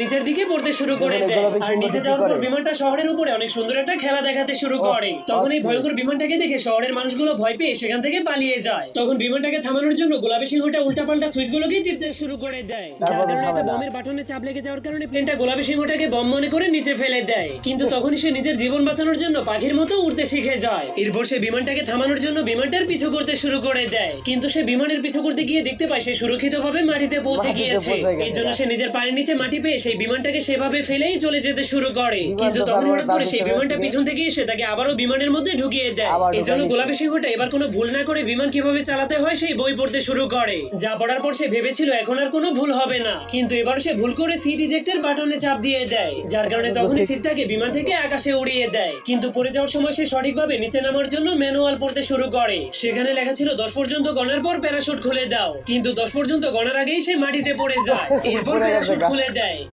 নিচের দিকে পড়তে শুরু করে দেয় আর নিচে যাওয়ার পর বিমানটা শহরের উপরে অনেক সুন্দর একটা খেলা দেখাতে শুরু করে। তখন এই ভয়ঙ্কর বিমানটাকে দেখে শহরের মানুষগুলো ভয় পেয়ে সেখান থেকে পালিয়ে যায়। তখন বিমানটাকে থামানোর জন্য গোলাপী সিংহটা উল্টাপাল্টা সুইচগুলোকে টিপতে শুরু করে দেয়, যার কারণে একটা বমের বাটনে চাপ লেগে যাওয়ার কারণে প্লেনটা গোলাপী সিংহটাকে বম মনে করে নিচে ফেলে দেয়। কিন্তু তখনই সে নিজের জীবন বাঁচানোর জন্য পাখির মতো উড়তে শিখে যায়। এরপর সে বিমানটাকে থামানোর জন্য বিমানটার পিছু করতে শুরু করে দেয়, কিন্তু সে বিমানের পিছু করতে গিয়ে দেখতে পায় সে সুরক্ষিতভাবে মাটিতে পৌঁছে গিয়েছে। এই জন্য সে নিজের পায়ের নিচে মাটি পেয়ে সেই বিমানটাকে সেভাবে ফেলেই চলে যেতে শুরু করে। কিন্তু তখন হঠাৎ করে সেই বিমানটা পিছন থেকে এসে তাকে আবারও বিমানের মধ্যে ঢুকিয়ে দেয়। এই জন্য গোলাপী সিংহটা এবার কোনো ভুল না করে বিমান কিভাবে চালাতে হয় সেই বই পড়তে শুরু করে। যা পড়ার পর সে ভেবেছিল এখন আর কোনো ভুল হবে না, কিন্তু এবার সে ভুল করে সিট ইজেক্টের বাটনে চাপ দিয়ে দেয়, যার কারণে তখনই সিটটাকে বিমান থেকে আকাশে উড়িয়ে দেয়। কিন্তু পড়ে যাওয়ার সময় সে সঠিকভাবে নিচে নামার জন্য ম্যানুয়াল পড়তে শুরু করে। সেখানে লেখা ছিল 10 পর্যন্ত গণার পর প্যারাশুট খুলে দাও, কিন্তু 10 পর্যন্ত গণার আগেই সে মাটিতে পড়ে যায়। এরপর প্যারাশুট খুলে দেয়,